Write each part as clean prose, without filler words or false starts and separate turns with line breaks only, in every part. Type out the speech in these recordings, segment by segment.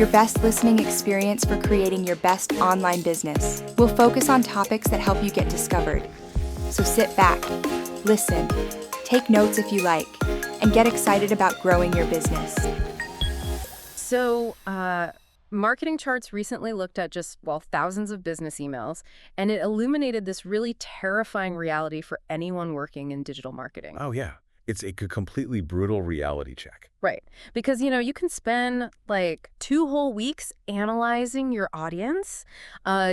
your best listening experience for creating your best online business. We'll focus on topics that help you get discovered. So sit back, listen, take notes if you like, and get excited about growing your business.
So, Marketing Charts recently looked at thousands of business emails, and it illuminated this really terrifying reality for anyone working in digital marketing.
Oh, yeah. It's a completely brutal reality check.
Right. Because, you can spend like 2 whole weeks analyzing your audience,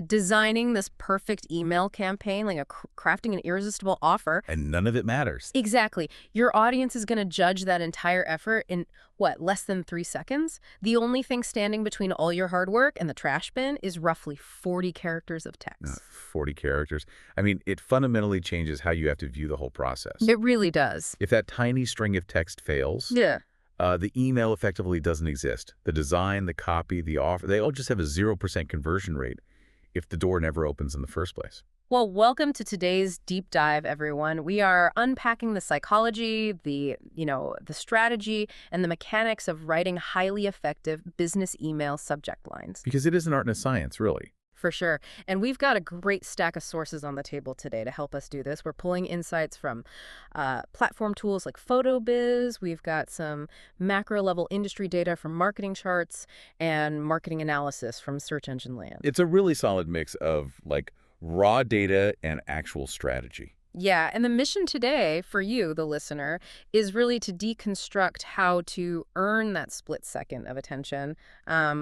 designing this perfect email campaign, like crafting an irresistible offer.
And none of it matters.
Exactly. Your audience is going to judge that entire effort in, less than 3 seconds? The only thing standing between all your hard work and the trash bin is roughly 40 characters of text.
40 characters. I mean, it fundamentally changes how you have to view the whole process.
It really does.
If that tiny string of text fails, the email effectively doesn't exist. The design, the copy, the offer, they all just have a 0% conversion rate if the door never opens in the first place.
Well, welcome to today's deep dive, everyone. We are unpacking the psychology, the strategy, and the mechanics of writing highly effective business email subject lines.
Because it is an art and a science, really.
For sure. And we've got a great stack of sources on the table today to help us do this. We're pulling insights from platform tools like PhotoBiz. We've got some macro-level industry data from Marketing Charts and marketing analysis from Search Engine Land.
It's a really solid mix of, raw data and actual strategy.
Yeah, and the mission today for you, the listener, is really to deconstruct how to earn that split second of attention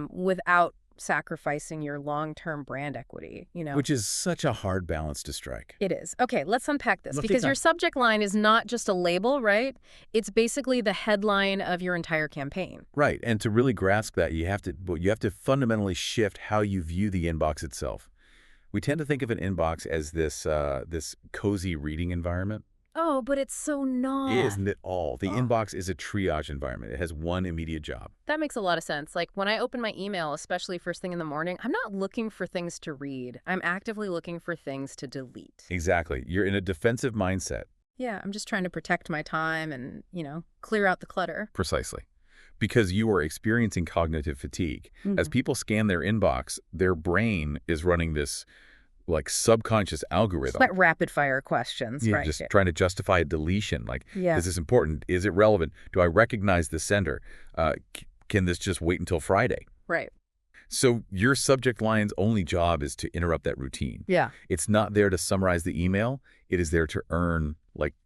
without sacrificing your long-term brand equity,
Which is such a hard balance to strike.
It is. Okay, let's unpack this because your subject line is not just a label, right? It's basically the headline of your entire campaign.
Right, and to really grasp that, you have to fundamentally shift how you view the inbox itself. We tend to think of an inbox as this cozy reading environment.
Oh, but it's so not.
Isn't it all? The inbox is a triage environment. It has one immediate job.
That makes a lot of sense. Like when I open my email, especially first thing in the morning, I'm not looking for things to read. I'm actively looking for things to delete.
Exactly. You're in a defensive mindset.
Yeah, I'm just trying to protect my time and, clear out the clutter.
Precisely. Because you are experiencing cognitive fatigue. As people scan their inbox, their brain is running this subconscious algorithm.
It's like rapid fire questions, right?
Just trying to justify a deletion. Is this important? Is it relevant? Do I recognize the sender? Can this just wait until Friday?
Right.
So your subject line's only job is to interrupt that routine.
Yeah.
It's not there to summarize the email. It is there to earn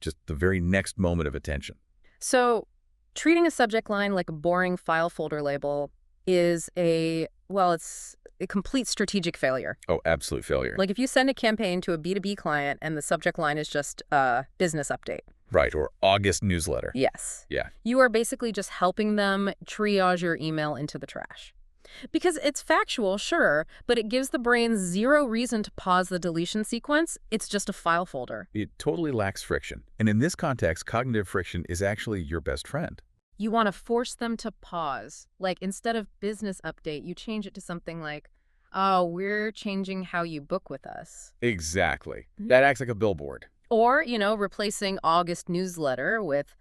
just the very next moment of attention.
So treating a subject line like a boring file folder label is it's a complete strategic failure.
Oh, absolute failure.
Like if you send a campaign to a B2B client and the subject line is just a business update.
Right, or August newsletter.
Yes.
Yeah.
You are basically just helping them triage your email into the trash. Because it's factual, sure, but it gives the brain zero reason to pause the deletion sequence. It's just a file folder.
It totally lacks friction. And in this context, cognitive friction is actually your best friend.
You want to force them to pause. Like instead of business update, you change it to something like, oh, we're changing how you book with us.
Exactly. That acts like a billboard.
Or, replacing August newsletter with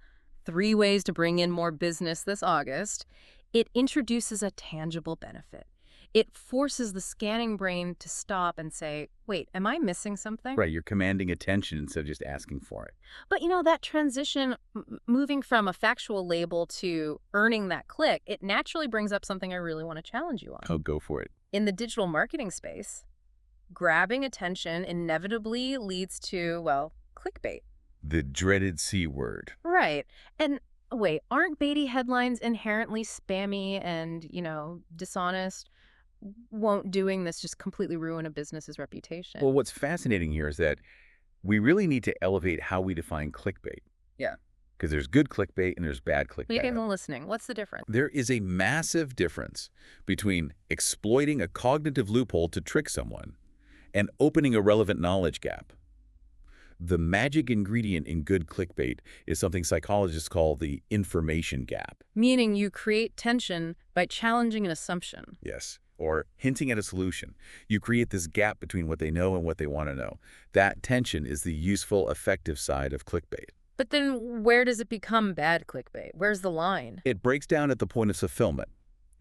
3 ways to bring in more business this August. It introduces a tangible benefit. It forces the scanning brain to stop and say, wait, am I missing something?
Right, you're commanding attention instead of just asking for it.
But, that transition, moving from a factual label to earning that click, it naturally brings up something I really want to challenge you on.
Oh, go for it.
In the digital marketing space, grabbing attention inevitably leads to, clickbait.
The dreaded C word.
Right. And wait, aren't baity headlines inherently spammy and, dishonest? Won't doing this just completely ruin a business's reputation?
Well, what's fascinating here is that we really need to elevate how we define clickbait.
Yeah.
Because there's good clickbait and there's bad clickbait.
You guys listening. What's the difference?
There is a massive difference between exploiting a cognitive loophole to trick someone and opening a relevant knowledge gap. The magic ingredient in good clickbait is something psychologists call the information gap.
Meaning you create tension by challenging an assumption.
Yes. Or hinting at a solution. You create this gap between what they know and what they want to know. That tension is the useful, effective side of clickbait.
But then where does it become bad clickbait? Where's the line?
It breaks down at the point of fulfillment.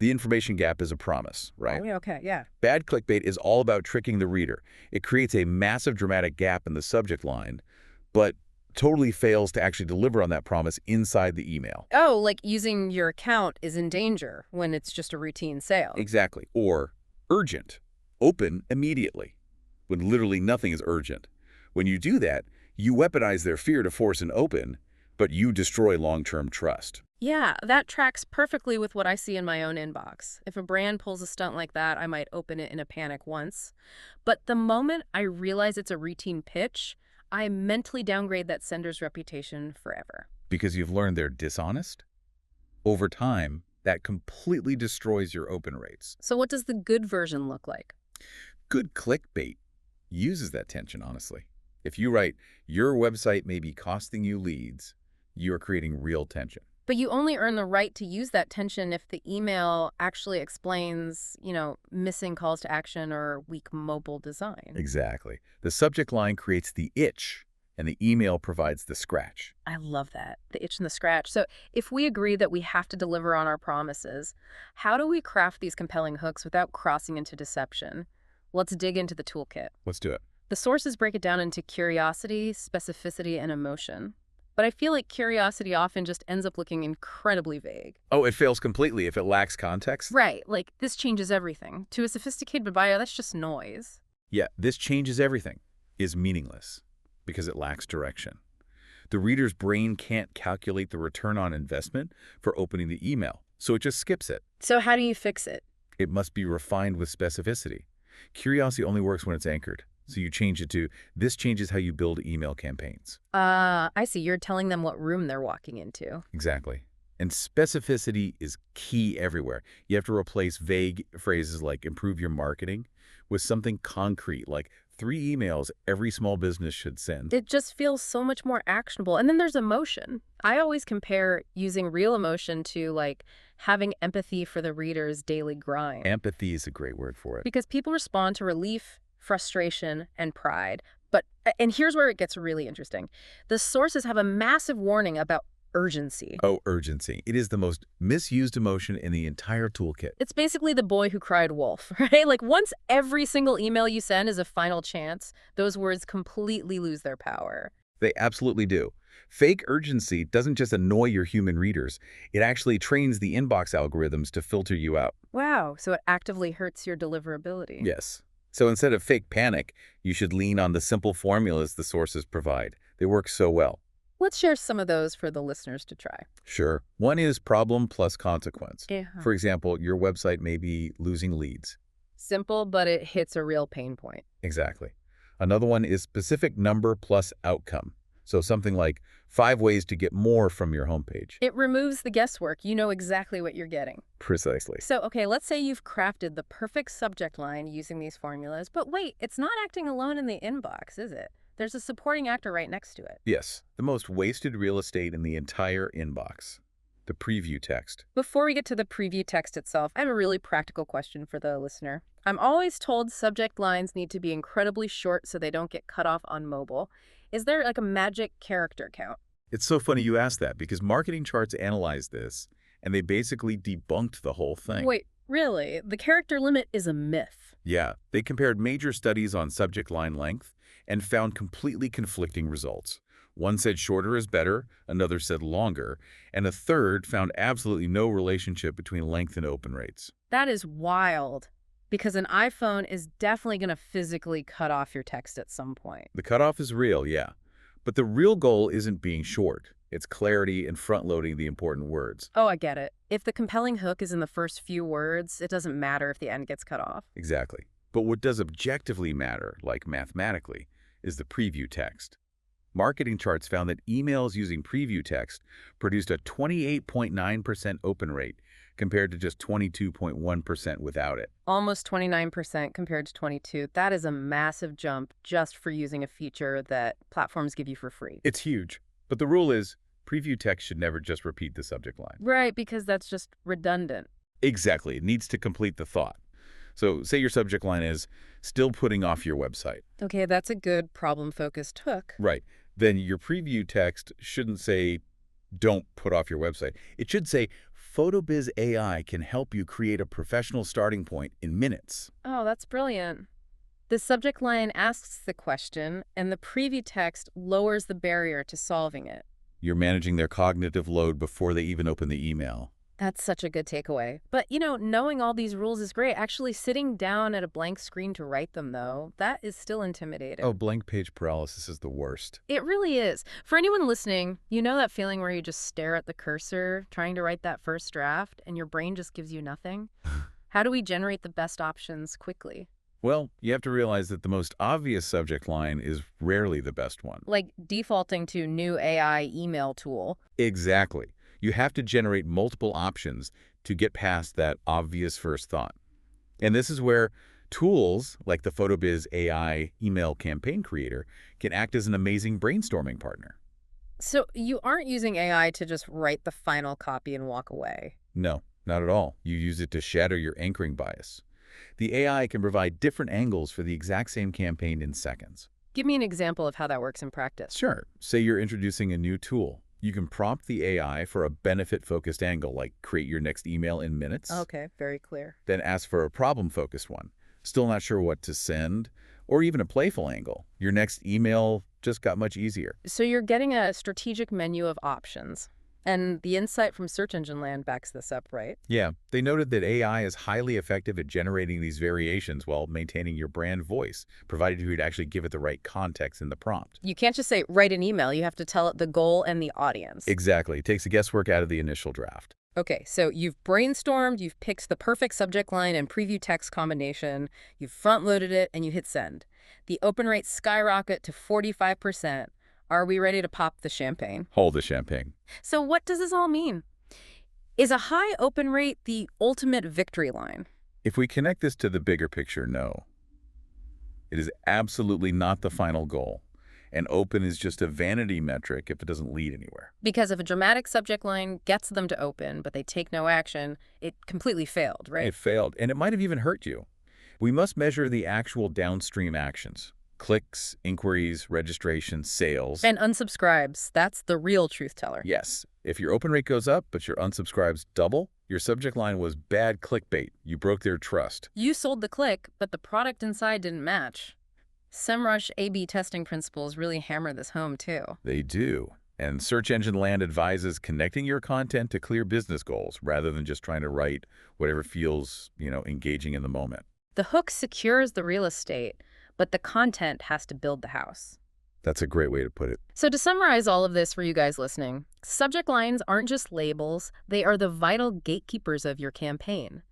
The information gap is a promise, right?
Oh, yeah, okay, yeah.
Bad clickbait is all about tricking the reader. It creates a massive dramatic gap in the subject line, but totally fails to actually deliver on that promise inside the email.
Oh, like using your account is in danger when it's just a routine sale.
Exactly. Or urgent. Open immediately, when literally nothing is urgent. When you do that, you weaponize their fear to force an open, but you destroy long-term trust.
Yeah, that tracks perfectly with what I see in my own inbox. If a brand pulls a stunt like that, I might open it in a panic once. But the moment I realize it's a routine pitch, I mentally downgrade that sender's reputation forever.
Because you've learned they're dishonest? Over time, that completely destroys your open rates.
So what does the good version look like?
Good clickbait uses that tension, honestly. If you write, your website may be costing you leads, you are creating real tension.
But you only earn the right to use that tension if the email actually explains, missing calls to action or weak mobile design.
Exactly. The subject line creates the itch, and the email provides the scratch.
I love that, the itch and the scratch. So if we agree that we have to deliver on our promises, how do we craft these compelling hooks without crossing into deception? Let's dig into the toolkit.
Let's do it.
The sources break it down into curiosity, specificity, and emotion. But I feel like curiosity often just ends up looking incredibly vague.
Oh, it fails completely if it lacks context?
Right, like this changes everything. To a sophisticated buyer, that's just noise.
Yeah, this changes everything is meaningless because it lacks direction. The reader's brain can't calculate the return on investment for opening the email, so it just skips it.
So how do you fix it?
It must be refined with specificity. Curiosity only works when it's anchored. So you change it to, this changes how you build email campaigns.
I see. You're telling them what room they're walking into.
Exactly. And specificity is key everywhere. You have to replace vague phrases like improve your marketing with something concrete like 3 emails every small business should send.
It just feels so much more actionable. And then there's emotion. I always compare using real emotion to having empathy for the reader's daily grind.
Empathy is a great word for it.
Because people respond to relief, frustration, and pride. And here's where it gets really interesting. The sources have a massive warning about urgency.
Oh, urgency. It is the most misused emotion in the entire toolkit.
It's basically the boy who cried wolf, right? Once every single email you send is a final chance, those words completely lose their power.
They absolutely do. Fake urgency doesn't just annoy your human readers. It actually trains the inbox algorithms to filter you out.
Wow, so it actively hurts your deliverability.
Yes. So instead of fake panic, you should lean on the simple formulas the sources provide. They work so well.
Let's share some of those for the listeners to try.
Sure. One is problem plus consequence.
Yeah.
For example, your website may be losing leads.
Simple, but it hits a real pain point.
Exactly. Another one is specific number plus outcome. So something like 5 ways to get more from your homepage.
It removes the guesswork. You know exactly what you're getting.
Precisely.
So, okay, let's say you've crafted the perfect subject line using these formulas, but wait, it's not acting alone in the inbox, is it? There's a supporting actor right next to it.
Yes, the most wasted real estate in the entire inbox. The preview text.
Before we get to the preview text itself, I have a really practical question for the listener. I'm always told subject lines need to be incredibly short so they don't get cut off on mobile. Is there a magic character count?
It's so funny you asked that because marketing charts analyze this and they basically debunked the whole thing.
Wait, really? The character limit is a myth?
Yeah, they compared major studies on subject line length and found completely conflicting results. One said shorter is better, another said longer, and a third found absolutely no relationship between length and open rates.
That is wild, because an iPhone is definitely going to physically cut off your text at some point.
The cutoff is real, yeah. But the real goal isn't being short. It's clarity and front-loading the important words.
Oh, I get it. If the compelling hook is in the first few words, it doesn't matter if the end gets cut off.
Exactly. But what does objectively matter, like mathematically, is the preview text. Marketing charts found that emails using preview text produced a 28.9% open rate compared to just 22.1% without it.
Almost 29% compared to 22. That is a massive jump just for using a feature that platforms give you for free.
It's huge. But the rule is, preview text should never just repeat the subject line.
Right, because that's just redundant.
Exactly. It needs to complete the thought. So say your subject line is, still putting off your website.
Okay, that's a good problem-focused hook.
Right. Then your preview text shouldn't say, don't put off your website. It should say, PhotoBiz AI can help you create a professional starting point in minutes.
Oh, that's brilliant. The subject line asks the question, and the preview text lowers the barrier to solving it.
You're managing their cognitive load before they even open the email.
That's such a good takeaway. But, knowing all these rules is great. Actually, sitting down at a blank screen to write them, though, that is still intimidating.
Oh, blank page paralysis is the worst.
It really is. For anyone listening, you know that feeling where you just stare at the cursor, trying to write that first draft, and your brain just gives you nothing? How do we generate the best options quickly?
Well, you have to realize that the most obvious subject line is rarely the best one.
Like defaulting to new AI email tool.
Exactly. You have to generate multiple options to get past that obvious first thought. And this is where tools like the PhotoBiz AI email campaign creator can act as an amazing brainstorming partner.
So you aren't using AI to just write the final copy and walk away.
No, not at all. You use it to shatter your anchoring bias. The AI can provide different angles for the exact same campaign in seconds.
Give me an example of how that works in practice.
Sure. Say you're introducing a new tool. You can prompt the AI for a benefit-focused angle, like create your next email in minutes.
Okay, very clear.
Then ask for a problem-focused one. Still not sure what to send, or even a playful angle. Your next email just got much easier.
So you're getting a strategic menu of options. And the insight from Search Engine Land backs this up, right?
Yeah, they noted that AI is highly effective at generating these variations while maintaining your brand voice, provided you would actually give it the right context in the prompt.
You can't just say, write an email. You have to tell it the goal and the audience.
Exactly. It takes the guesswork out of the initial draft.
Okay, so you've brainstormed, you've picked the perfect subject line and preview text combination, you've front-loaded it, and you hit send. The open rates skyrocket to 45%. Are we ready to pop the champagne?
Hold the champagne.
So what does this all mean? Is a high open rate the ultimate victory line?
If we connect this to the bigger picture, no. It is absolutely not the final goal. And open is just a vanity metric if it doesn't lead anywhere.
Because if a dramatic subject line gets them to open, but they take no action, it completely failed, right?
It failed, and it might have even hurt you. We must measure the actual downstream actions. Clicks, inquiries, registration, sales.
And unsubscribes. That's the real truth teller.
Yes. If your open rate goes up, but your unsubscribes double, your subject line was bad clickbait. You broke their trust.
You sold the click, but the product inside didn't match. SEMrush A/B testing principles really hammer this home, too.
They do. And Search Engine Land advises connecting your content to clear business goals rather than just trying to write whatever feels, engaging in the moment.
The hook secures the real estate, but the content has to build the house.
That's a great way to put it.
So to summarize all of this for you guys listening, subject lines aren't just labels, they are the vital gatekeepers of your campaign.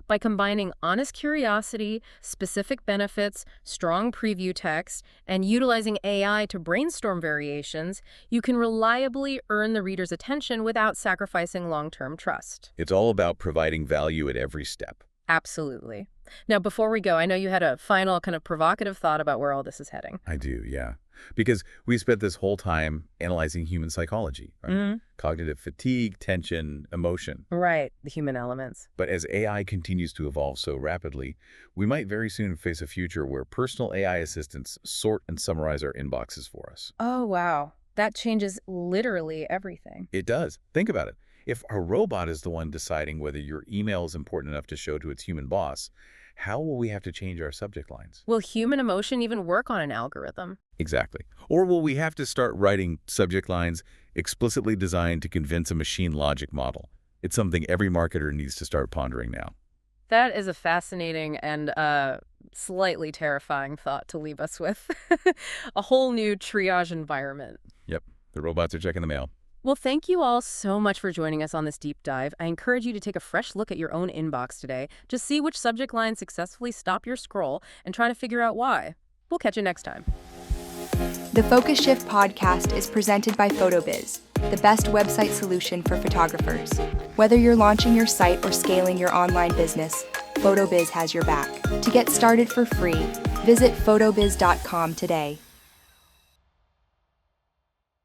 By combining honest curiosity, specific benefits, strong preview text, and utilizing AI to brainstorm variations, you can reliably earn the reader's attention without sacrificing long-term trust.
It's all about providing value at every step.
Absolutely. Now, before we go, I know you had a final kind of provocative thought about where all this is heading.
I do, yeah. Because we spent this whole time analyzing human psychology, right? Cognitive fatigue, tension, emotion.
Right, the human elements.
But as AI continues to evolve so rapidly, we might very soon face a future where personal AI assistants sort and summarize our inboxes for us.
Oh, wow. That changes literally everything.
It does. Think about it. If a robot is the one deciding whether your email is important enough to show to its human boss, how will we have to change our subject lines?
Will human emotion even work on an algorithm?
Exactly. Or will we have to start writing subject lines explicitly designed to convince a machine logic model? It's something every marketer needs to start pondering now.
That is a fascinating and slightly terrifying thought to leave us with. A whole new triage environment.
Yep. The robots are checking the mail.
Well, thank you all so much for joining us on this deep dive. I encourage you to take a fresh look at your own inbox today. Just see which subject lines successfully stop your scroll and try to figure out why. We'll catch you next time.
The Focus Shift podcast is presented by PhotoBiz, the best website solution for photographers. Whether you're launching your site or scaling your online business, PhotoBiz has your back. To get started for free, visit photobiz.com today.